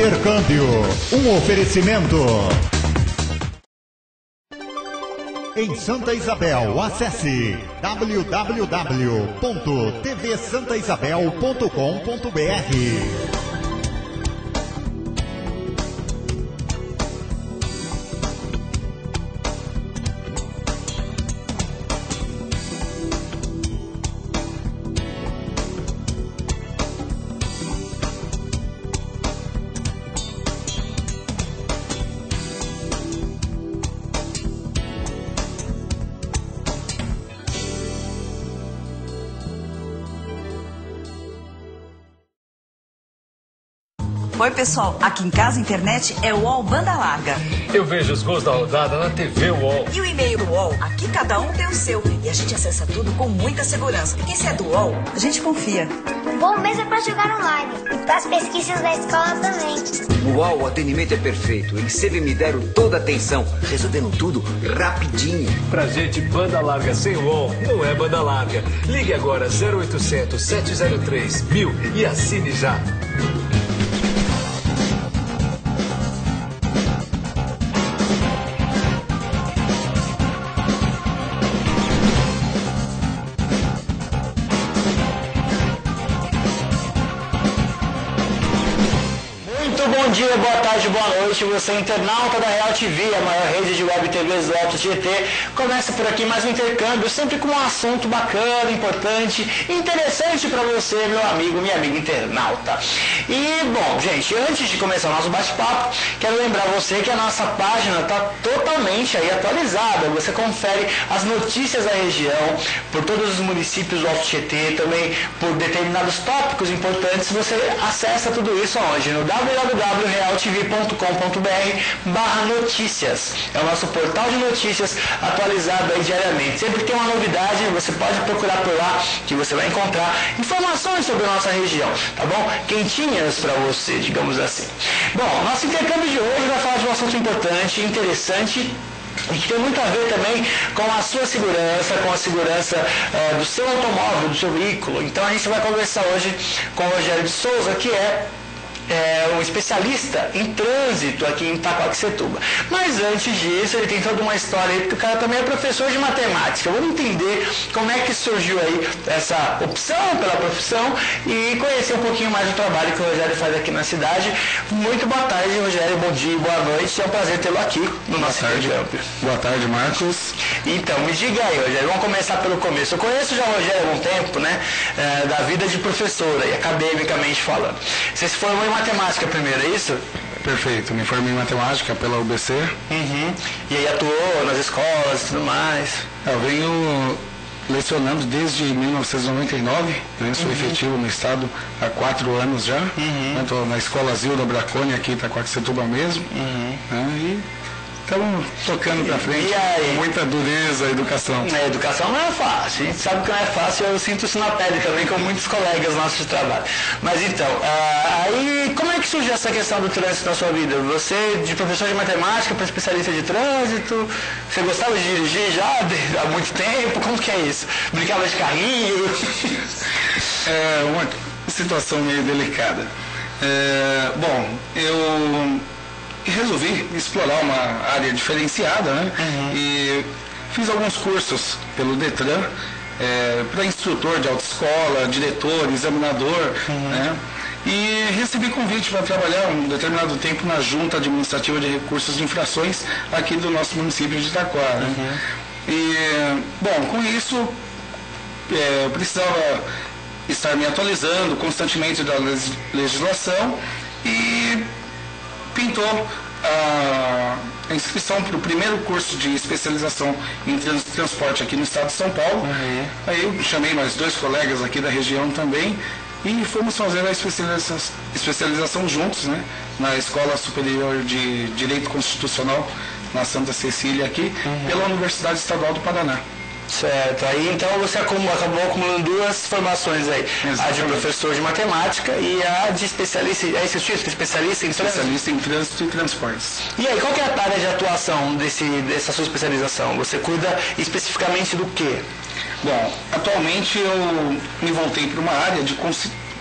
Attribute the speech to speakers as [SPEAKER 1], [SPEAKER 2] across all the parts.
[SPEAKER 1] Intercâmbio, um oferecimento. Em Santa Isabel, acesse www.tvsantaisabel.com.br.
[SPEAKER 2] Oi, pessoal. Aqui em casa a internet é UOL Banda Larga.
[SPEAKER 3] Eu vejo os gols da rodada na TV UOL.
[SPEAKER 2] E o e-mail do UOL? Aqui cada um tem o seu. E a gente acessa tudo com muita segurança. Porque se é do UOL, a gente confia.
[SPEAKER 4] Bom mesmo é pra jogar online. E para as pesquisas da escola também.
[SPEAKER 5] No UOL o atendimento é perfeito. Eles sempre me deram toda a atenção, resolvendo tudo rapidinho.
[SPEAKER 3] Pra gente, banda larga sem UOL não é banda larga. Ligue agora 0800 703 1000 e assine já.
[SPEAKER 6] Bom dia, boa tarde, boa noite, você internauta da Real TV, a maior rede de web TVs do Alto Tietê. Começa por aqui mais um intercâmbio, sempre com um assunto bacana, importante, interessante para você, meu amigo, minha amiga internauta. E, bom, gente, antes de começar o nosso bate-papo, quero lembrar você que a nossa página está totalmente aí atualizada. Você confere as notícias da região, por todos os municípios do Alto Tietê, também por determinados tópicos importantes. Você acessa tudo isso onde? No www.realtv.com.br/notícias. É o nosso portal de notícias atualizado aí diariamente. Sempre que tem uma novidade, você pode procurar por lá, que você vai encontrar informações sobre a nossa região, tá bom? Quentinhas para você, digamos assim. Bom, nosso intercâmbio de hoje vai falar de um assunto importante, interessante, e que tem muito a ver também com a sua segurança, com a segurança do seu automóvel, do seu veículo. Então a gente vai conversar hoje com o Rogério de Souza, que é um especialista em trânsito aqui em Itaquaquecetuba. Mas antes disso, ele tem toda uma história aí, porque o cara também é professor de matemática. Vamos entender como é que surgiu aí essa opção pela profissão e conhecer um pouquinho mais do trabalho que o Rogério faz aqui na cidade. Muito boa tarde, Rogério. Bom dia, boa noite. É um prazer tê-lo aqui no nosso intercâmbio.
[SPEAKER 7] Boa tarde, Marcos.
[SPEAKER 6] Então, me diga aí, Rogério, vamos começar pelo começo. Eu conheço já o Rogério há algum tempo, né? Da vida de professora e academicamente falando. Você se formou em matemática primeiro, é isso?
[SPEAKER 7] Perfeito, me formei em matemática pela UBC.
[SPEAKER 6] Uhum. E aí atuou nas escolas e tudo mais?
[SPEAKER 7] Eu venho lecionando desde 1999, né? Sou efetivo no estado há 4 anos já. Estou na Escola Zilda Braconi, aqui em Itaquaquecetuba mesmo. Né? E estamos tocando para frente com muita dureza a educação.
[SPEAKER 6] A educação não é fácil, a gente sabe que não é fácil, eu sinto isso na pele também com muitos colegas nossos de trabalho. Mas então, aí como é que surgiu essa questão do trânsito na sua vida? Você, de professor de matemática para especialista de trânsito, você gostava de dirigir já há muito tempo? Como que é isso? Brincava de carrinho?
[SPEAKER 7] É uma situação meio delicada. Bom, eu resolvi explorar uma área diferenciada, né? E fiz alguns cursos pelo Detran, para instrutor de autoescola, diretor, examinador, né? E recebi convite para trabalhar um determinado tempo na Junta Administrativa de Recursos de Infrações aqui do nosso município de Itaquá, né? E, bom, com isso, eu precisava estar me atualizando constantemente da legislação e pintou a inscrição para o primeiro curso de especialização em transporte aqui no estado de São Paulo. Aí eu chamei mais 2 colegas aqui da região também e fomos fazer a especialização juntos, né, na Escola Superior de Direito Constitucional na Santa Cecília aqui, pela Universidade Estadual do Paraná.
[SPEAKER 6] Certo, aí então você acabou acumulando 2 formações aí. Exatamente. A de professor de matemática e a de especialista, é esse tipo, especialista em trânsito?
[SPEAKER 7] Especialista em trânsito e transportes.
[SPEAKER 6] E aí, qual que é a área de atuação dessa sua especialização? Você cuida especificamente do quê?
[SPEAKER 7] Bom, atualmente eu me voltei para uma área de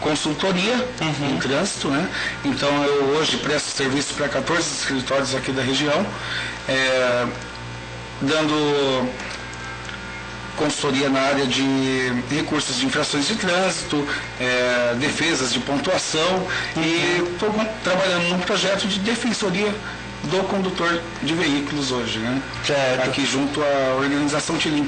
[SPEAKER 7] consultoria em trânsito, né? Então eu hoje presto serviço para 14 escritórios aqui da região, dando consultoria na área de recursos de infrações de trânsito, defesas de pontuação e estou trabalhando num projeto de defensoria do condutor de veículos hoje, né?
[SPEAKER 6] Certo.
[SPEAKER 7] Aqui junto à organização Tilim.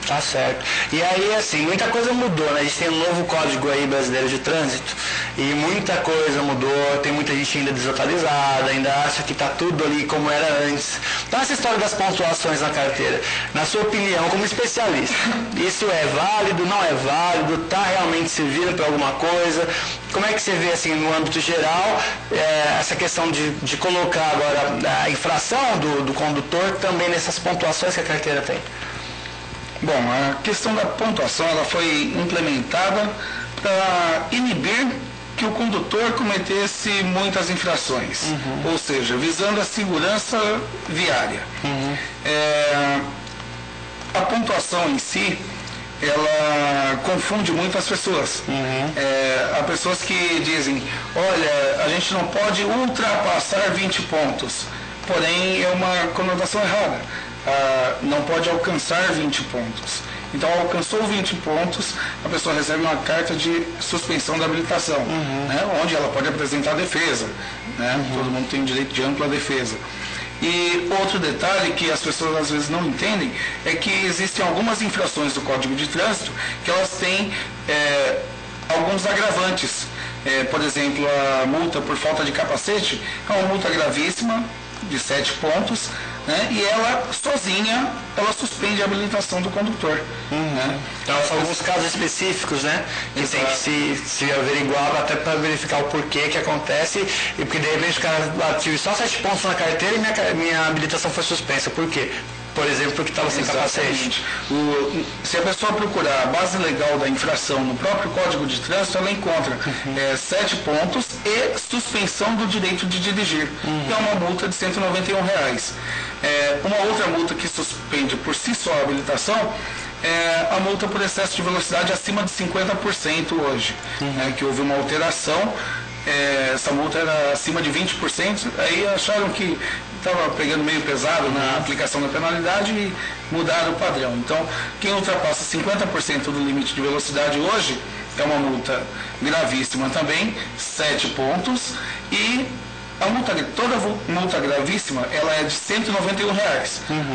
[SPEAKER 6] Tá certo. E aí, assim, muita coisa mudou, né? A gente tem um novo código aí brasileiro de trânsito e muita coisa mudou, tem muita gente ainda desatualizada, ainda acha que tá tudo ali como era antes. Então, essa história das pontuações na carteira, na sua opinião, como especialista, isso é válido, não é válido, tá realmente servindo para alguma coisa? Como é que você vê, assim, no âmbito geral, essa questão de colocar agora a infração do condutor também nessas pontuações que a carteira tem?
[SPEAKER 7] Bom, a questão da pontuação ela foi implementada para inibir que o condutor cometesse muitas infrações, ou seja, visando a segurança viária. A pontuação em si, ela confunde muito as pessoas. Há pessoas que dizem, olha, a gente não pode ultrapassar 20 pontos, porém é uma conotação errada. Não pode alcançar 20 pontos. Então, alcançou 20 pontos, a pessoa recebe uma carta de suspensão da habilitação, né, onde ela pode apresentar defesa. Né, todo mundo tem direito de ampla defesa. E outro detalhe que as pessoas às vezes não entendem é que existem algumas infrações do Código de Trânsito que elas têm alguns agravantes. Por exemplo, a multa por falta de capacete é uma multa gravíssima, de 7 pontos, né? E ela sozinha, ela suspende a habilitação do condutor. Né?
[SPEAKER 6] Então, são alguns casos específicos, né? Que tem que se averiguar até para verificar o porquê que acontece, e porque de repente o cara tive só 7 pontos na carteira e minha habilitação foi suspensa. Por quê? Por exemplo, porque estava sem capacete.
[SPEAKER 7] Se a pessoa procurar a base legal da infração no próprio Código de Trânsito, ela encontra 7 pontos e suspensão do direito de dirigir, que é uma multa de R$ 191. Uma outra multa que suspende por si só a habilitação é a multa por excesso de velocidade acima de 50% hoje, que houve uma alteração. Essa multa era acima de 20%, aí acharam que estava pegando meio pesado na aplicação da penalidade e mudaram o padrão. Então, quem ultrapassa 50% do limite de velocidade hoje é uma multa gravíssima também, 7 pontos, e toda multa gravíssima ela é de R$ 191.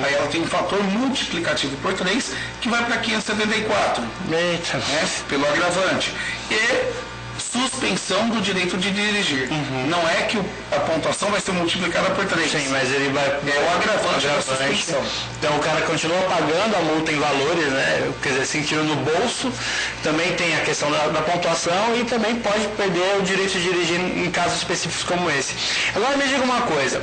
[SPEAKER 7] Aí ela tem um fator multiplicativo por 3 que vai para 574.
[SPEAKER 6] Eita.
[SPEAKER 7] Pelo agravante. E suspensão do direito de dirigir. Não é que a pontuação vai ser multiplicada por 3.
[SPEAKER 6] Sim, mas ele vai...
[SPEAKER 7] É o agravante da suspensão.
[SPEAKER 6] Então o cara continua pagando a multa em valores, né? Quer dizer, sentindo no bolso. Também tem a questão da pontuação e também pode perder o direito de dirigir em casos específicos como esse. Agora me diga uma coisa.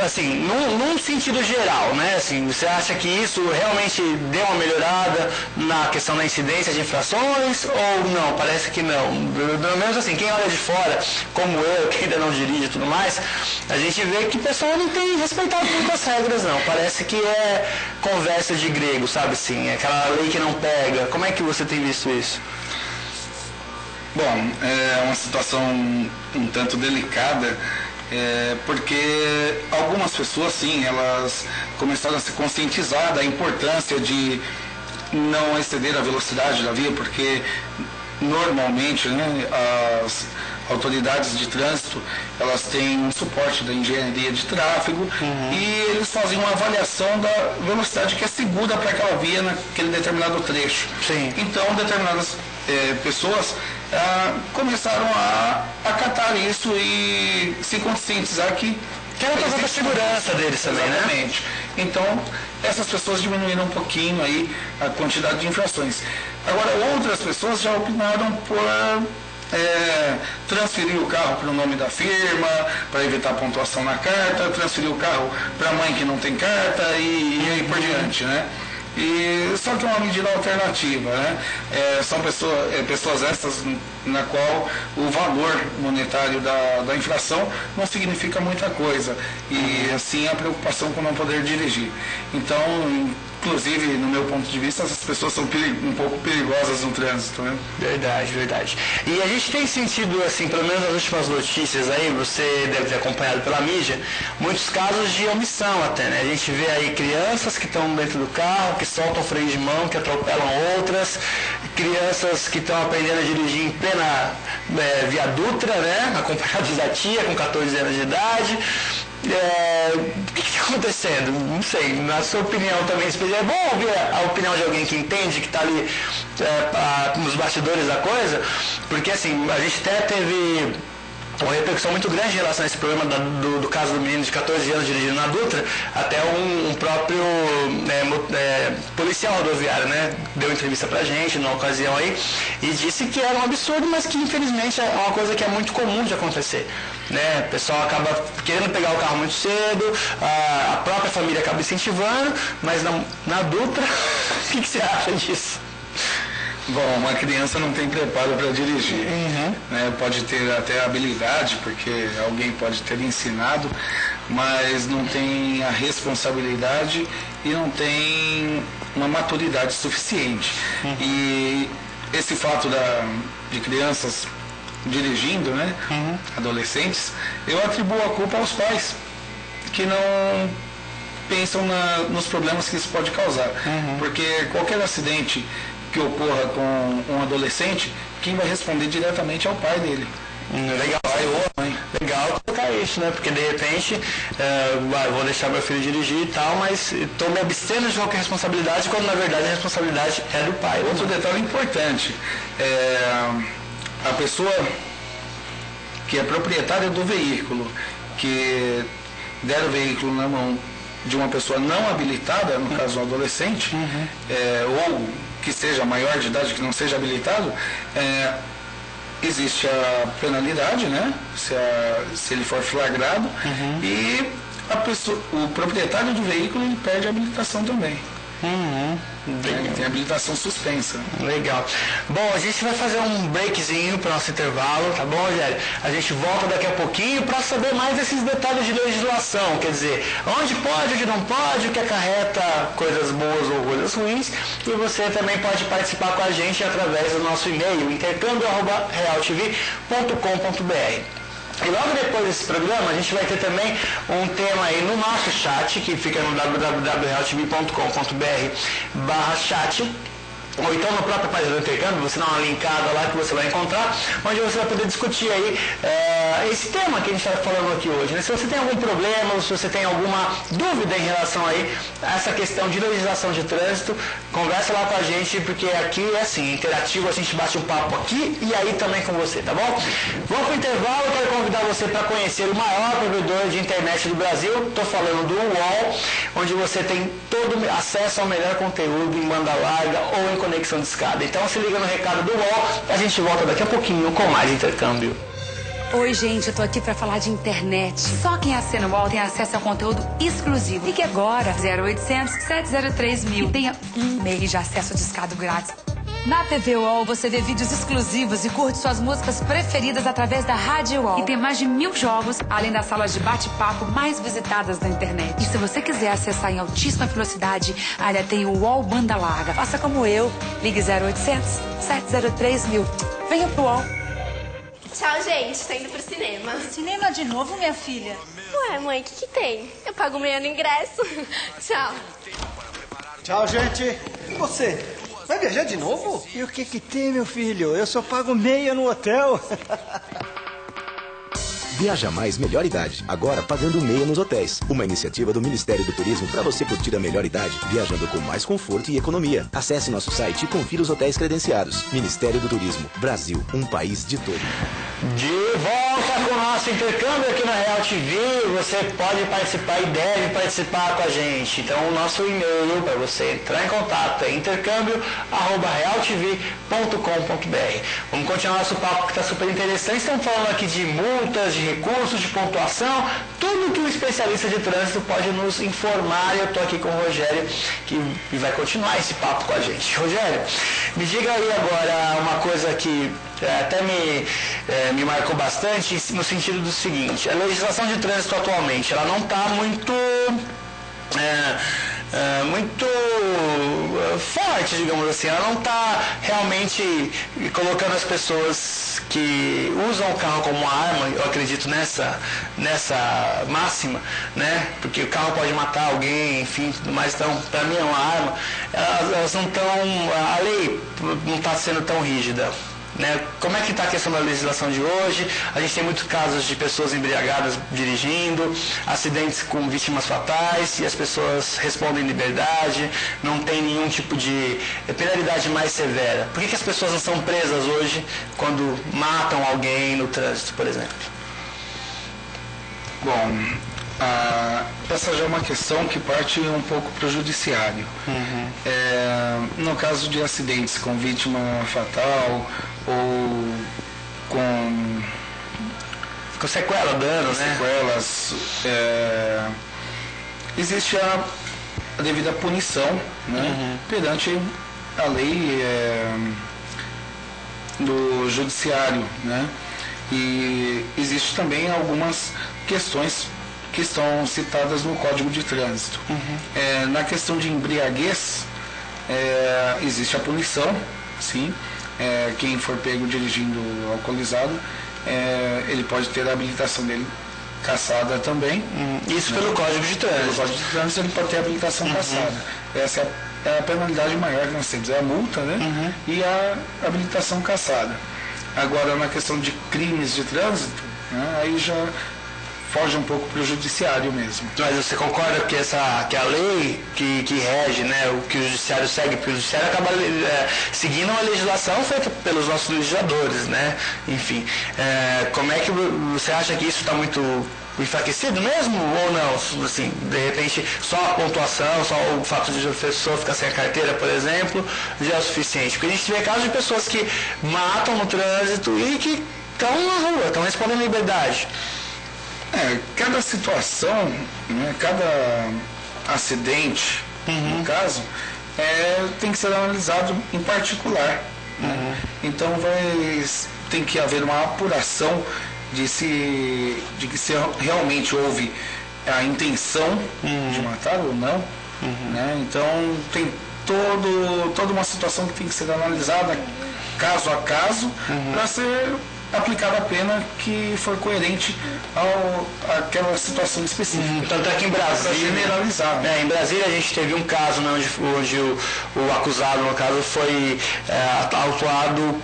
[SPEAKER 6] Assim, num sentido geral, né? Assim, você acha que isso realmente deu uma melhorada na questão da incidência de infrações ou não? Parece que não. Pelo menos assim, quem olha de fora, como eu, que ainda não dirige e tudo mais, a gente vê que o pessoal não tem respeitado muitas regras, não. Parece que é conversa de grego, sabe assim? Aquela lei que não pega. Como é que você tem visto isso?
[SPEAKER 7] Bom, é uma situação um tanto delicada, porque algumas pessoas, sim, elas começaram a se conscientizar da importância de não exceder a velocidade da via, porque normalmente, né, as autoridades de trânsito elas têm um suporte da engenharia de tráfego e eles fazem uma avaliação da velocidade que é segura para aquela via naquele determinado trecho.
[SPEAKER 6] Sim.
[SPEAKER 7] Então determinadas pessoas começaram a acatar isso e se conscientizar que
[SPEAKER 6] era por causa da segurança deles também,
[SPEAKER 7] exatamente, né? Então, essas pessoas diminuíram um pouquinho aí a quantidade de infrações. Agora, outras pessoas já opinaram por transferir o carro para o nome da firma, para evitar pontuação na carta, transferir o carro para a mãe que não tem carta e aí por diante, né? Só que é uma medida alternativa, né? São pessoas essas na qual o valor monetário da inflação não significa muita coisa, e assim a preocupação com não poder dirigir. Então, inclusive, no meu ponto de vista, essas pessoas são um pouco perigosas no trânsito, né?
[SPEAKER 6] Verdade, verdade. E a gente tem sentido, assim, pelo menos nas últimas notícias aí, você deve ter acompanhado pela mídia, muitos casos de omissão até, né? A gente vê aí crianças que estão dentro do carro, que soltam freio de mão, que atropelam outras, crianças que estão aprendendo a dirigir em plena Via Dutra, né? Acompanhados da tia, com 14 anos de idade. O que está acontecendo? Não sei, na sua opinião também, é bom ouvir a opinião de alguém que entende, que está ali nos bastidores da coisa, porque assim, a gente até teve uma repercussão muito grande em relação a esse problema do caso do menino de 14 anos dirigindo na Dutra, até um próprio policial rodoviário, né, deu entrevista pra gente na ocasião aí e disse que era um absurdo, mas que infelizmente é uma coisa que é muito comum de acontecer, né, o pessoal acaba querendo pegar o carro muito cedo, a própria família acaba incentivando, mas na Dutra, o que você acha disso?
[SPEAKER 7] Bom, uma criança não tem preparo para dirigir, né? Pode ter até habilidade, porque alguém pode ter ensinado, mas não tem a responsabilidade e não tem uma maturidade suficiente. E esse fato de crianças dirigindo, né? Adolescentes, eu atribuo a culpa aos pais, que não pensam nos problemas que isso pode causar. Porque qualquer acidente que ocorra com um adolescente, quem vai responder diretamente é o pai dele.
[SPEAKER 6] Legal, pai ou a mãe. Legal colocar isso, né? Porque de repente, vou deixar meu filho dirigir e tal, mas estou me abstendo de qualquer responsabilidade, quando na verdade a responsabilidade é do pai.
[SPEAKER 7] Outro detalhe importante, a pessoa que é proprietária do veículo, que der o veículo na mão de uma pessoa não habilitada, no caso um adolescente, ou que seja maior de idade, que não seja habilitado, existe a penalidade, né? Se ele for flagrado, e o proprietário do veículo ele perde a habilitação também. Tem habilitação suspensa.
[SPEAKER 6] Legal. Bom, a gente vai fazer um breakzinho para o nosso intervalo, tá bom, Rogério? A gente volta daqui a pouquinho para saber mais desses detalhes de legislação, quer dizer, onde pode, onde não pode, o que acarreta coisas boas ou coisas ruins, e você também pode participar com a gente através do nosso e-mail, intercambio@realtv.com.br. E logo depois desse programa, a gente vai ter também um tema aí no nosso chat, que fica no www.realtv.com.br/chat, ou então na própria página do intercâmbio, você dá uma linkada lá que você vai encontrar, onde você vai poder discutir aí esse tema que a gente está falando aqui hoje, né? Se você tem algum problema, ou se você tem alguma dúvida em relação aí a essa questão de legislação de trânsito, conversa lá com a gente, porque aqui é assim, interativo, a gente bate um papo aqui e aí também com você, tá bom? Vamos para o intervalo, eu quero convidar você para conhecer o maior provedor de internet do Brasil, estou falando do UOL, onde você tem todo acesso ao melhor conteúdo em banda larga ou em conexão de escada. Então se liga no recado do UOL, a gente volta daqui a pouquinho com mais intercâmbio.
[SPEAKER 8] Oi, gente, eu tô aqui pra falar de internet. Só quem assina o UOL tem acesso a conteúdo exclusivo. Ligue agora, 0800 703 1000. Tenha um mês de acesso a discado grátis. Na TV UOL você vê vídeos exclusivos e curte suas músicas preferidas através da Rádio UOL. E tem mais de 1000 jogos, além das salas de bate-papo mais visitadas da internet. E se você quiser acessar em altíssima velocidade, ainda tem o UOL Banda Larga. Faça como eu. Ligue 0800 703 1000. Venha pro UOL.
[SPEAKER 9] Tchau, gente. Tô indo pro cinema.
[SPEAKER 10] Cinema de novo, minha filha?
[SPEAKER 9] Ué, mãe, o que tem? Eu pago meia no ingresso. Tchau.
[SPEAKER 11] Tchau, gente. E você? Vai viajar de novo? E o que tem, meu filho? Eu só pago meia no hotel.
[SPEAKER 12] Viaja Mais Melhor Idade, agora pagando meia nos hotéis. Uma iniciativa do Ministério do Turismo para você curtir a melhor idade, viajando com mais conforto e economia. Acesse nosso site e confira os hotéis credenciados. Ministério do Turismo, Brasil, um país de todo.
[SPEAKER 6] De volta com o nosso intercâmbio aqui na Real TV, você pode participar e deve participar com a gente. Então o nosso e-mail para você entrar em contato é intercâmbio@realtv.com.br. Vamos continuar nosso papo que está super interessante. Estamos falando aqui de multas, de recursos, de pontuação, tudo que o especialista de trânsito pode nos informar. Eu estou aqui com o Rogério, que vai continuar esse papo com a gente. Rogério, me diga aí agora uma coisa que até me marcou bastante no sentido do seguinte: a legislação de trânsito atualmente ela não está muito forte, digamos assim. Ela não está realmente colocando as pessoas que usam o carro como arma, eu acredito nessa máxima, né? Porque o carro pode matar alguém, enfim, tudo mais. Então, para mim é uma arma. Elas não estão, a lei não está sendo tão rígida. Né? Como é que está a questão da legislação de hoje? A gente tem muitos casos de pessoas embriagadas dirigindo, acidentes com vítimas fatais, e as pessoas respondem em liberdade, não tem nenhum tipo de penalidade mais severa. Por que as pessoas não são presas hoje quando matam alguém no trânsito, por exemplo?
[SPEAKER 7] Bom, essa já é uma questão que parte um pouco para o judiciário. No caso de acidentes com vítima fatal ou com
[SPEAKER 6] sequela, dano,
[SPEAKER 7] sequelas, existe a devida punição, né, perante a lei do judiciário, né, e existe também algumas questões que estão citadas no Código de Trânsito. Na questão de embriaguez, existe a punição, sim. Quem for pego dirigindo alcoolizado, ele pode ter a habilitação dele cassada também.
[SPEAKER 6] Isso, né? Pelo Código de Trânsito.
[SPEAKER 7] Pelo Código de Trânsito ele pode ter a habilitação cassada. Essa é a penalidade maior que nós temos, é a multa, né? E a habilitação cassada. Agora, na questão de crimes de trânsito, né, aí já foge um pouco para o judiciário mesmo.
[SPEAKER 6] Mas você concorda que a lei que rege, né, o que o judiciário segue, porque o judiciário acaba seguindo uma legislação feita pelos nossos legisladores, né? Enfim, como é que você acha que isso está muito enfraquecido mesmo ou não? Assim, de repente, só a pontuação, só o fato de a pessoa ficar sem a carteira, por exemplo, já é o suficiente? Porque a gente vê casos de pessoas que matam no trânsito e que estão na rua, estão respondendo liberdade.
[SPEAKER 7] Cada situação, né, cada acidente, no caso, tem que ser analisado em particular. Né? Então tem que haver uma apuração de que se realmente houve a intenção de matar ou não. Né? Então tem toda uma situação que tem que ser analisada caso a caso para ser aplicada a pena que for coerente àquela situação específica.
[SPEAKER 6] Tanto é que em Brasília,
[SPEAKER 7] generalizar.
[SPEAKER 6] Em Brasília a gente teve um caso, né, onde o acusado, no caso, foi autuado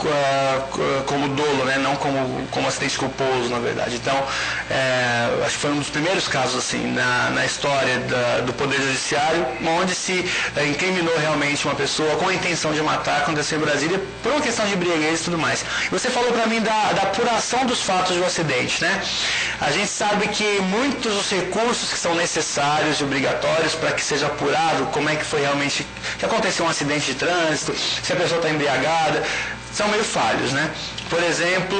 [SPEAKER 6] como dolo, né, não como acidente culposo, na verdade. Então, acho que foi um dos primeiros casos assim na história do Poder Judiciário, onde se incriminou realmente uma pessoa com a intenção de matar. Aconteceu em Brasília por uma questão de embriaguez e tudo mais. Você falou para mim da apuração dos fatos do acidente, né? A gente sabe que muitos dos recursos que são necessários e obrigatórios para que seja apurado como é que foi realmente que aconteceu um acidente de trânsito, se a pessoa está embriagada, são meio falhos, né? Por exemplo,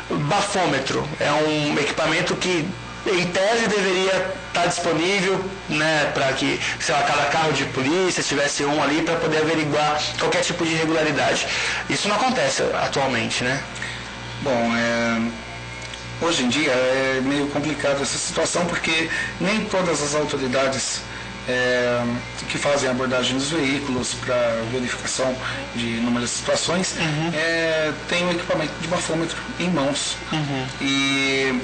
[SPEAKER 6] bafômetro é um equipamento que em tese deveria estar disponível, né, para que, sei lá, cada carro de polícia tivesse um ali para poder averiguar qualquer tipo de irregularidade. Isso não acontece atualmente, né?
[SPEAKER 7] Bom, hoje em dia é meio complicado essa situação porque nem todas as autoridades que fazem a abordagem dos veículos para verificação de inúmeras situações têm o equipamento de bafômetro em mãos. E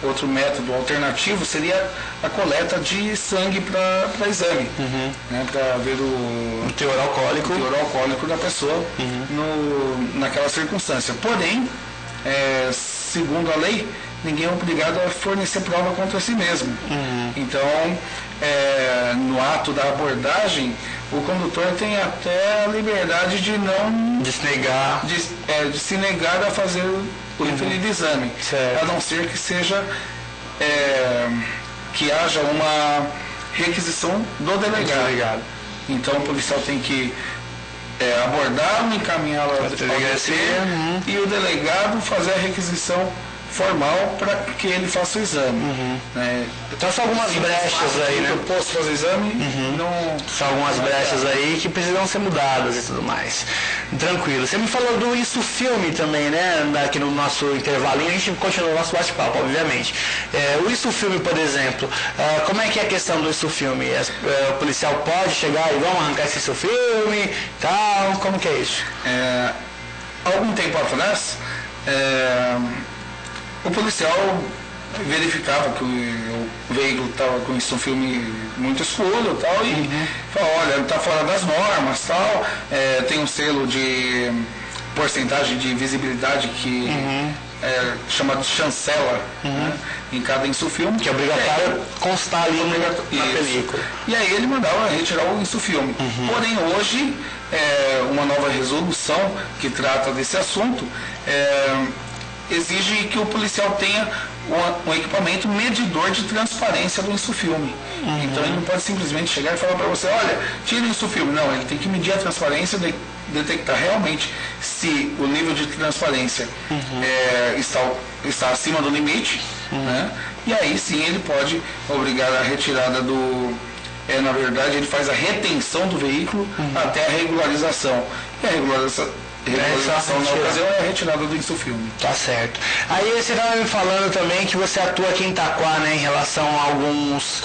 [SPEAKER 7] outro método alternativo seria a coleta de sangue para exame, né, para ver o
[SPEAKER 6] teor
[SPEAKER 7] alcoólico da pessoa naquela circunstância. Porém, segundo a lei, ninguém é obrigado a fornecer prova contra si mesmo. Então, no ato da abordagem, o condutor tem até a liberdade de não de se negar a fazer o referido exame, a não ser que seja que haja uma requisição do delegado. Então o policial tem que abordá-lo, encaminhá-lo ao DP e o delegado fazer a requisição formal para que ele faça o exame. Né?
[SPEAKER 6] Então são algumas brechas aí, né?
[SPEAKER 7] Eu posso fazer o exame, não...
[SPEAKER 6] São algumas brechas aí que precisam ser mudadas e tudo mais. Tranquilo. Você me falou do Isso Filme também, né? Aqui no nosso intervalinho, a gente continua o nosso bate-papo, obviamente. O Isso Filme, por exemplo, como é que é a questão do Isso Filme? O policial pode chegar e vamos arrancar esse Isso Filme, tal, como que é isso?
[SPEAKER 7] Algum tempo atrás, o policial verificava que o veículo estava com isso um filme muito escuro tal, e falou, olha, está fora das normas, tal, tem um selo de porcentagem de visibilidade que chamado de chancela, né, em cada insufilme.
[SPEAKER 6] Que é obrigatório constar ali na película.
[SPEAKER 7] E aí ele mandava retirar o insufilme. Porém, hoje, uma nova resolução que trata desse assunto exige que o policial tenha um equipamento medidor de transparência do insufilme. Então ele não pode simplesmente chegar e falar para você, olha, tira o insufilme. Não, ele tem que medir a transparência, detectar realmente se o nível de transparência está acima do limite, né? E aí sim ele pode obrigar a retirada do... na verdade, ele faz a retenção do veículo até a regularização. E a regularização na ocasião é a retirada do insufilme.
[SPEAKER 6] Tá certo. Aí você estava me falando também que você atua aqui em Itaquá, né, em relação a alguns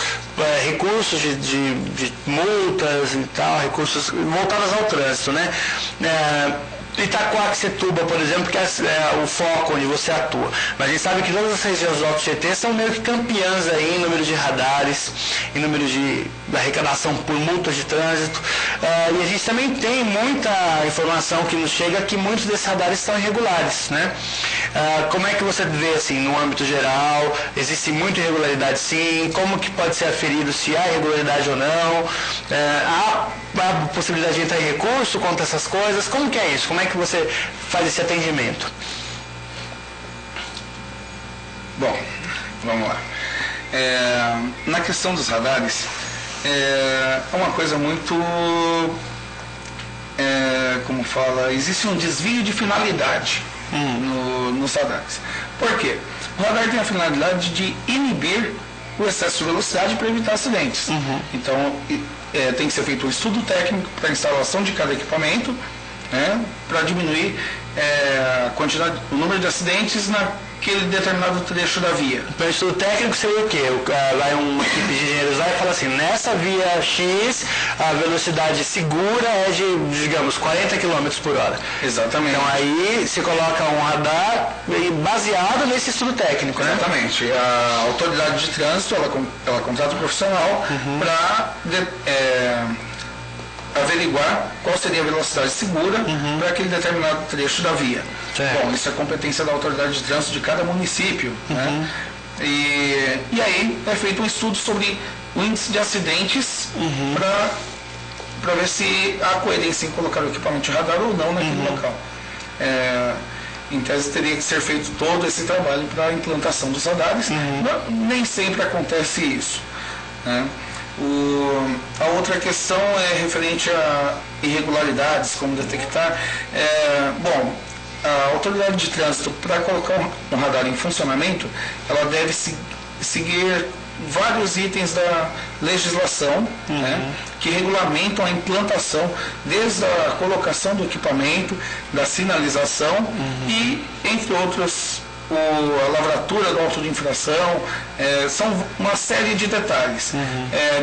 [SPEAKER 6] recursos de multas e tal, recursos voltados ao trânsito, né? Itaquaquecetuba, por exemplo, que é o foco onde você atua. Mas a gente sabe que todas as regiões do Alto Tietê são meio que campeãs aí em número de radares, em número de arrecadação por multas de trânsito. E a gente também tem muita informação que nos chega que muitos desses radares estão irregulares, né? Como é que você vê, assim, no âmbito geral? Existe muita irregularidade, sim? Como que pode ser aferido se há irregularidade ou não? Há a possibilidade de entrar em recurso contra essas coisas? Como que é isso? Como é que você faz esse atendimento?
[SPEAKER 7] Bom, vamos lá. Na questão dos radares, é uma coisa muito... como fala, existe um desvio de finalidade nos radares. Por quê? O radar tem a finalidade de inibir o excesso de velocidade para evitar acidentes. Então, tem que ser feito um estudo técnico para a instalação de cada equipamento, né, para diminuir a quantidade, o número de acidentes naquele determinado trecho da via.
[SPEAKER 6] Então, o estudo técnico seria o quê? Vai uma equipe de engenheiros lá e fala assim, nessa via X, a velocidade segura é de, digamos, 40 km por hora.
[SPEAKER 7] Exatamente.
[SPEAKER 6] Então, aí se coloca um radar baseado nesse estudo técnico, né?
[SPEAKER 7] Exatamente. A autoridade de trânsito, ela contrata um profissional para averiguar qual seria a velocidade segura para aquele determinado trecho da via. Certo. Bom, isso é competência da autoridade de trânsito de cada município, né? E aí é feito um estudo sobre o índice de acidentes para ver se há coerência em colocar o equipamento de radar ou não naquele local. Em tese teria que ser feito todo esse trabalho para a implantação dos radares. Nem sempre acontece isso, né? A outra questão é referente a irregularidades, como detectar. Bom, a autoridade de trânsito, para colocar um radar em funcionamento, ela deve seguir vários itens da legislação, né, que regulamentam a implantação, desde a colocação do equipamento, da sinalização e, entre outros, a lavratura do auto de infração, são uma série de detalhes,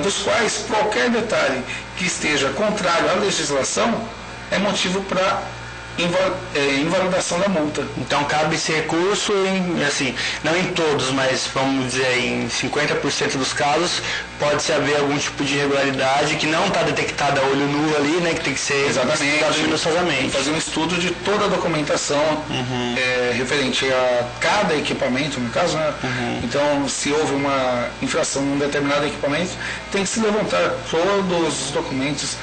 [SPEAKER 7] dos quais qualquer detalhe que esteja contrário à legislação é motivo para invalidação da multa.
[SPEAKER 6] Então cabe esse recurso não em todos, mas vamos dizer em 50% dos casos pode-se haver algum tipo de irregularidade que não está detectada a olho nu ali, né, que tem que ser estudado minuciosamente.
[SPEAKER 7] Fazer um estudo de toda a documentação referente a cada equipamento, no caso, né? Então, se houve uma infração num determinado equipamento, tem que se levantar todos os documentos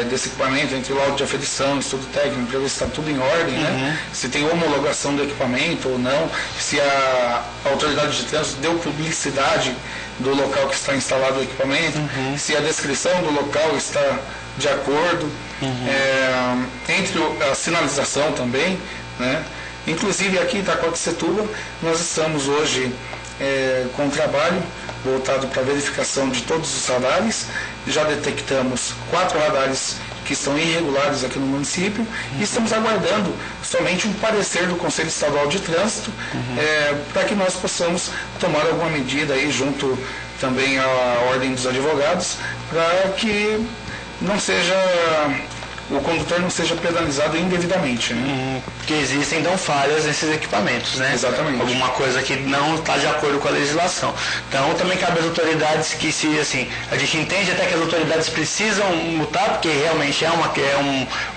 [SPEAKER 7] desse equipamento, entre laudo de aferição, estudo técnico, para ver se está tudo em ordem, né? Se tem homologação do equipamento ou não, se a autoridade de trânsito deu publicidade do local que está instalado o equipamento, se a descrição do local está de acordo, entre a sinalização também, né? Inclusive aqui em Itacoaticetuba, nós estamos hoje com um trabalho voltado para a verificação de todos os radares. Já detectamos 4 radares que estão irregulares aqui no município e estamos aguardando somente um parecer do Conselho Estadual de Trânsito para que nós possamos tomar alguma medida aí junto também à Ordem dos Advogados para que o condutor não seja penalizado indevidamente. Né?
[SPEAKER 6] Porque existem então falhas nesses equipamentos, né?
[SPEAKER 7] Exatamente.
[SPEAKER 6] Alguma coisa que não está de acordo com a legislação. Então também cabe às autoridades que a gente entende até que as autoridades precisam multar, porque realmente é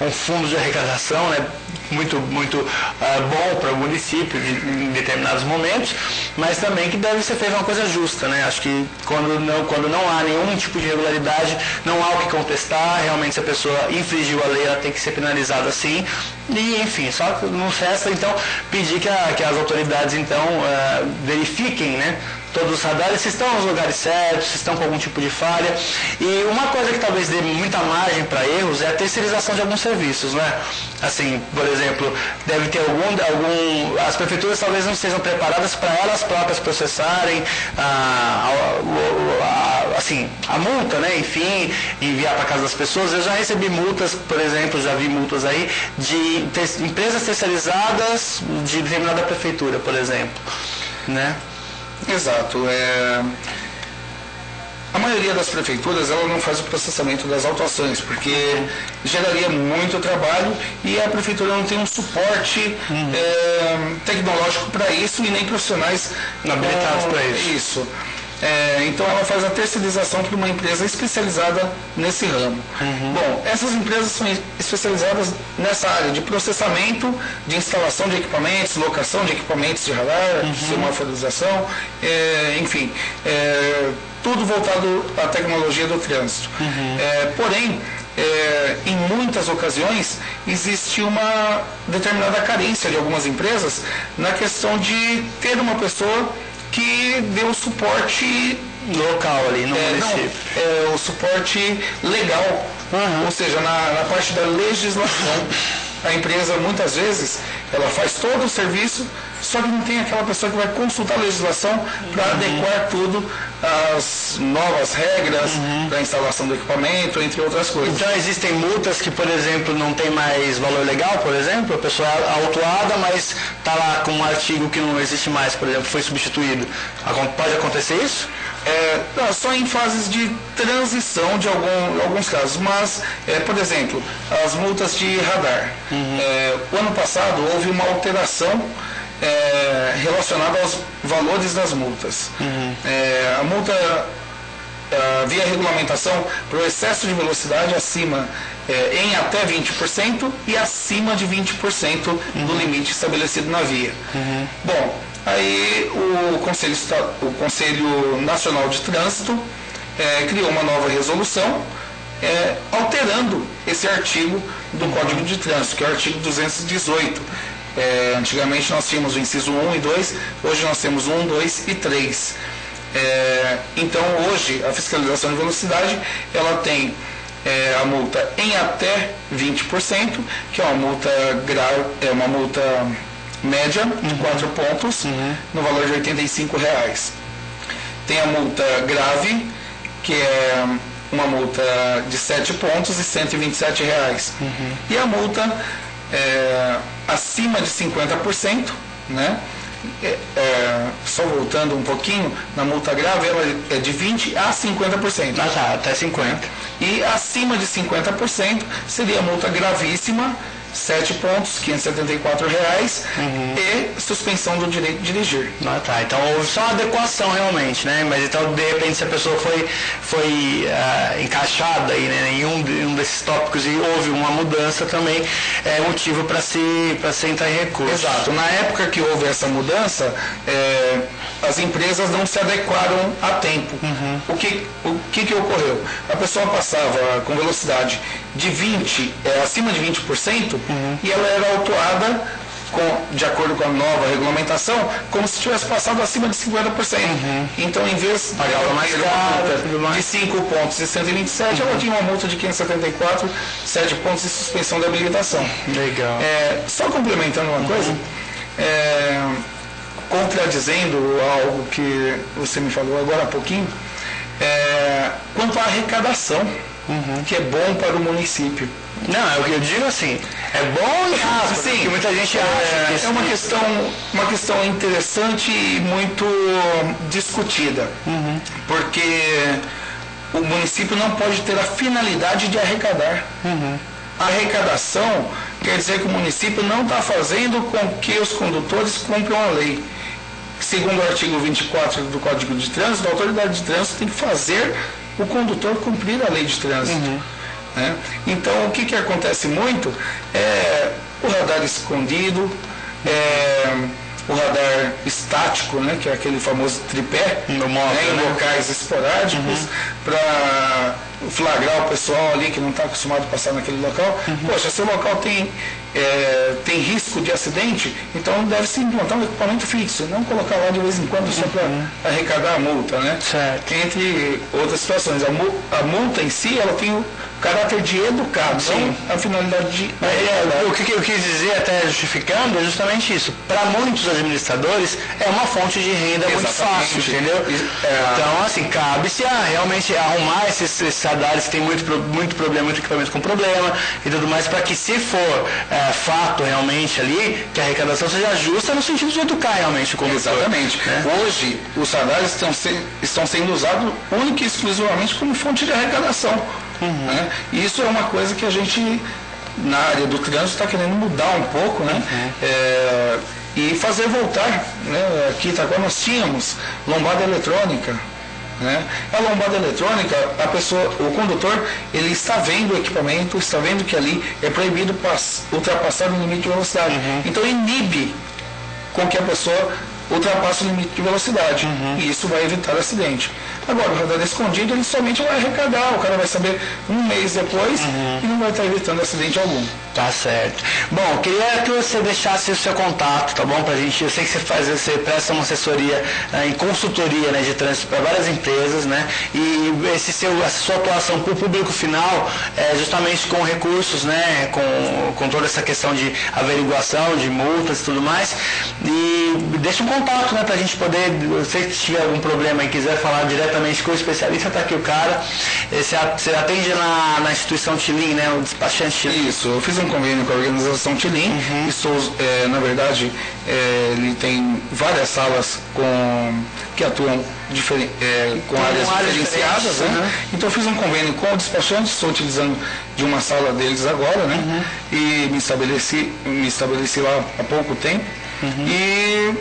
[SPEAKER 6] um fundo de arrecadação, né? Muito bom para o município em determinados momentos, mas também que deve ser feita uma coisa justa, né? Acho que quando não há nenhum tipo de irregularidade, não há o que contestar, realmente se a pessoa infringiu a lei, ela tem que ser penalizada sim, e enfim, só que não resta então pedir que as autoridades então verifiquem, né? Todos os radares, se estão nos lugares certos, se estão com algum tipo de falha. E uma coisa que talvez dê muita margem para erros é a terceirização de alguns serviços, né? Assim, por exemplo, deve ter as prefeituras talvez não estejam preparadas para elas próprias processarem a multa, né? Enfim, enviar para casa das pessoas. Eu já recebi multas, por exemplo, já vi multas aí de empresas terceirizadas de determinada prefeitura, por exemplo, né?
[SPEAKER 7] Exato. A maioria das prefeituras ela não faz o processamento das autuações, porque geraria muito trabalho e a prefeitura não tem um suporte tecnológico para isso e nem profissionais
[SPEAKER 6] habilitados para isso.
[SPEAKER 7] Então ela faz a terceirização para uma empresa especializada nesse ramo. Bom, essas empresas são especializadas nessa área de processamento, de instalação de equipamentos, locação de equipamentos de radar, semaforização, enfim, tudo voltado à tecnologia do trânsito. Porém, em muitas ocasiões existe uma determinada carência de algumas empresas na questão de ter uma pessoa que dê o suporte
[SPEAKER 6] local ali no município.
[SPEAKER 7] O suporte legal, ou seja, na parte da legislação. A empresa muitas vezes ela faz todo o serviço, só que não tem aquela pessoa que vai consultar a legislação para adequar tudo às novas regras da instalação do equipamento, entre outras coisas.
[SPEAKER 6] Então existem multas que, por exemplo, não tem mais valor legal, por exemplo, a pessoa é autuada, mas está lá com um artigo que não existe mais, por exemplo, foi substituído. Pode acontecer isso?
[SPEAKER 7] Só em fases de transição de alguns casos, mas, por exemplo, as multas de radar. O ano passado houve uma alteração relacionada aos valores das multas. A multa via regulamentação para o excesso de velocidade acima em até 20% e acima de 20% do limite estabelecido na via. Bom, aí o Conselho Nacional de Trânsito criou uma nova resolução alterando esse artigo do Código de Trânsito, que é o artigo 218. Antigamente nós tínhamos o inciso 1 e 2, hoje nós temos 1, 2 e 3. Então hoje a fiscalização de velocidade ela tem a multa em até 20%, que é uma multa média de 4 pontos no valor de R$85. Tem a multa grave, que é uma multa de 7 pontos e R$127. E a multa acima de 50%, né? Só voltando um pouquinho, na multa grave ela é de 20% a 50%.
[SPEAKER 6] Até 50%.
[SPEAKER 7] E acima de 50% seria a multa gravíssima, 7 pontos, R$574 e suspensão do direito de dirigir.
[SPEAKER 6] Então houve só uma adequação realmente, né? Mas então de repente se a pessoa foi encaixada aí, né, em um desses tópicos e houve uma mudança também, é motivo para se entrar em recurso.
[SPEAKER 7] Exato. Na época que houve essa mudança, as empresas não se adequaram a tempo. O que ocorreu? A pessoa passava com velocidade de 20, acima de 20%, e ela era autuada, de acordo com a nova regulamentação, como se tivesse passado acima de 50%. Então, em vez
[SPEAKER 6] pagava mais caro,
[SPEAKER 7] de 5 pontos e 127, ela tinha uma multa de 574, 7 pontos e suspensão da habilitação.
[SPEAKER 6] Legal.
[SPEAKER 7] Só complementando uma coisa, contradizendo algo que você me falou agora há pouquinho, quanto à arrecadação, que é bom para o município.
[SPEAKER 6] Não, é o que eu digo assim, é bom e rápido,
[SPEAKER 7] sim,
[SPEAKER 6] porque muita gente acha que
[SPEAKER 7] é uma questão interessante e muito discutida, porque o município não pode ter a finalidade de arrecadar. A arrecadação quer dizer que o município não está fazendo com que os condutores cumpram a lei. Segundo o artigo 24 do Código de Trânsito, a autoridade de trânsito tem que fazer o condutor cumprir a lei de trânsito. Né? Então, o que acontece muito é o radar escondido, o radar estático, né, que é aquele famoso tripé, em locais esporádicos, para flagrar o pessoal ali que não está acostumado a passar naquele local. Poxa, se o local tem risco de acidente, então deve-se implantar um equipamento fixo, não colocar lá de vez em quando só para arrecadar a multa, né?
[SPEAKER 6] Certo.
[SPEAKER 7] Entre outras situações. A multa em si, ela tem o caráter de educar, não a finalidade de...
[SPEAKER 6] O que eu quis dizer, até justificando, é justamente isso. Para muitos administradores, é uma fonte de renda muito fácil, entendeu? Então, assim, cabe-se realmente arrumar esses radares que tem muito problema, muito equipamento com problema e tudo mais, para que, se for fato realmente ali, que a arrecadação seja justa no sentido de educar realmente o condutor.
[SPEAKER 7] Exatamente.
[SPEAKER 6] Né?
[SPEAKER 7] Hoje, os radares estão sendo usados única e exclusivamente como fonte de arrecadação. Né? E isso é uma coisa que a gente, na área do trânsito, está querendo mudar um pouco, né? E fazer voltar. Né? Aqui em Itaquá nós tínhamos lombada eletrônica. Né? A lombada eletrônica, o condutor, ele está vendo o equipamento, está vendo que ali é proibido ultrapassar o limite de velocidade. Então inibe com que a pessoa ultrapasse o limite de velocidade. E isso vai evitar acidente. Agora, o radar escondido, ele somente vai arrecadar. O cara vai saber um mês depois e não vai estar evitando acidente algum.
[SPEAKER 6] Tá certo. Bom, queria que você deixasse o seu contato, tá bom? Pra gente, eu sei que você presta uma assessoria em consultoria, né, de trânsito para várias empresas, né? E a sua atuação para o público final é justamente com recursos, né? Com toda essa questão de averiguação, de multas e tudo mais. E deixa um contato, né? Pra gente poder, se tiver algum problema e quiser falar diretamente com o especialista, tá aqui o cara. Você atende na instituição Tilin, né? O despachante Tilin.
[SPEAKER 7] Isso, eu fiz um convênio com a organização Tilin. Estou, na verdade, ele tem várias salas que atuam com áreas diferenciadas, né? Então eu fiz um convênio com o despachante, estou utilizando de uma sala deles agora, né? E me estabeleci lá há pouco tempo. E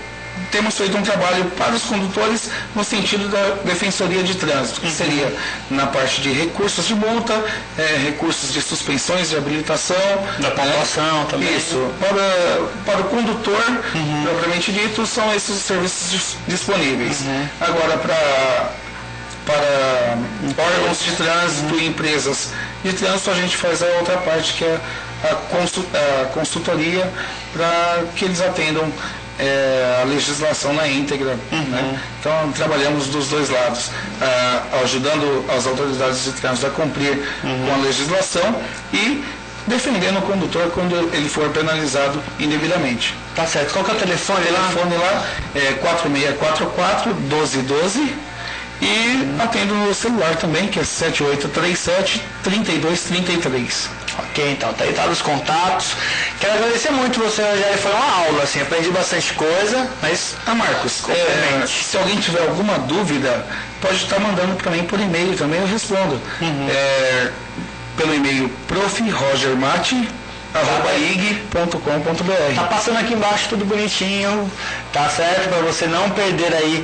[SPEAKER 7] temos feito um trabalho para os condutores no sentido da defensoria de trânsito, que seria na parte de recursos de multa, recursos de suspensões de habilitação,
[SPEAKER 6] da pontuação também.
[SPEAKER 7] Isso. Para o condutor, propriamente dito, são esses os serviços disponíveis. Agora, para órgãos de trânsito e empresas de trânsito, a gente faz a outra parte, que é a consultoria, para que eles atendam a legislação na íntegra. Né? Então, trabalhamos dos dois lados, ajudando as autoridades de trânsito a cumprir com a legislação e defendendo o condutor quando ele for penalizado indevidamente.
[SPEAKER 6] Tá certo. Qual que é o telefone lá?
[SPEAKER 7] O telefone lá é 4644-1212 e atendo no celular também, que é 7837-3233.
[SPEAKER 6] Ok, então, tá aí os contatos. Quero agradecer muito você, Rogério, foi uma aula, assim, aprendi bastante coisa, mas...
[SPEAKER 7] Marcos, se alguém tiver alguma dúvida, pode estar mandando para mim por e-mail também, eu respondo. Pelo e-mail profrogermate@ig.com.br.
[SPEAKER 6] Tá passando aqui embaixo tudo bonitinho, tá certo? Para você não perder aí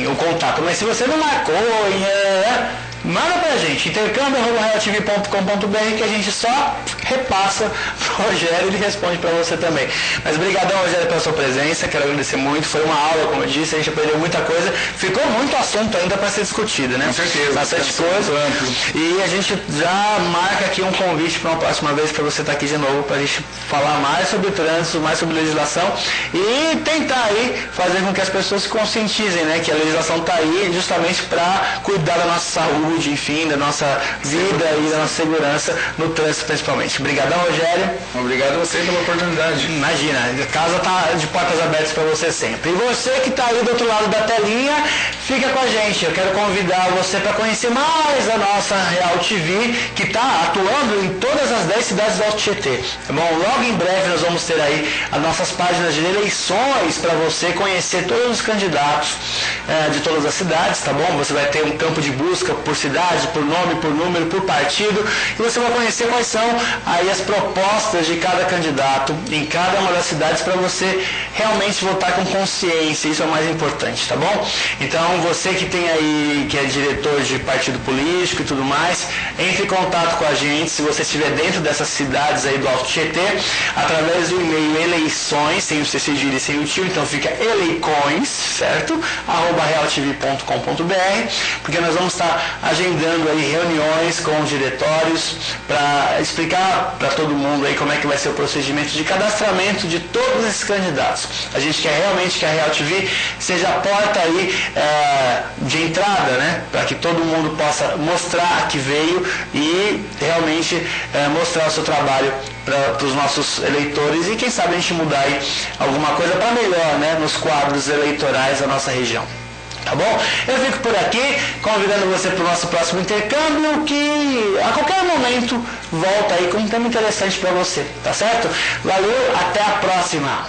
[SPEAKER 6] o contato. Mas se você não marcou, manda pra gente, intercâmbio@realtv.com.br, que a gente só repassa pro Rogério e ele responde pra você também. Mas obrigadão, Rogério, pela sua presença, quero agradecer muito, foi uma aula, como eu disse, a gente aprendeu muita coisa, ficou muito assunto ainda para ser discutido, né?
[SPEAKER 7] Com certeza.
[SPEAKER 6] Bastante coisa. E a gente já marca aqui um convite para uma próxima vez para você estar aqui de novo, pra gente falar mais sobre trânsito, mais sobre legislação e tentar aí fazer com que as pessoas se conscientizem, né? Que a legislação tá aí justamente para cuidar da nossa saúde, enfim, da nossa vida e da nossa segurança no trânsito principalmente. Obrigadão, Rogério.
[SPEAKER 7] Obrigado a você pela oportunidade.
[SPEAKER 6] Imagina, a casa está de portas abertas para você sempre. E você que está aí do outro lado da telinha, fica com a gente. Eu quero convidar você para conhecer mais a nossa Real TV, que está atuando em todas as 10 cidades do Alto Tietê. Tá bom? Logo em breve nós vamos ter aí as nossas páginas de eleições para você conhecer todos os candidatos de todas as cidades, tá bom? Você vai ter um campo de busca por cidade, por nome, por número, por partido, e você vai conhecer quais são aí as propostas de cada candidato em cada uma das cidades para você realmente votar com consciência. Isso é o mais importante, tá bom? Então você que tem aí, que é diretor de partido político e tudo mais, entre em contato com a gente se você estiver dentro dessas cidades aí do Alto Tietê, através do e-mail eleições, sem o C cedilha e sem o tio, então fica eleicões, certo? @realtv.com.br, porque nós vamos estar agendando aí reuniões com os diretórios para explicar para todo mundo aí como é que vai ser o procedimento de cadastramento de todos esses candidatos. A gente quer realmente que a Real TV seja a porta aí de entrada, né? Para que todo mundo possa mostrar que veio e realmente mostrar o seu trabalho para os nossos eleitores e quem sabe a gente mudar aí alguma coisa para melhor, né? Nos quadros eleitorais da nossa região. Tá bom? Eu fico por aqui, convidando você para o nosso próximo intercâmbio, que a qualquer momento volta aí com um tema interessante para você, tá certo? Valeu, até a próxima!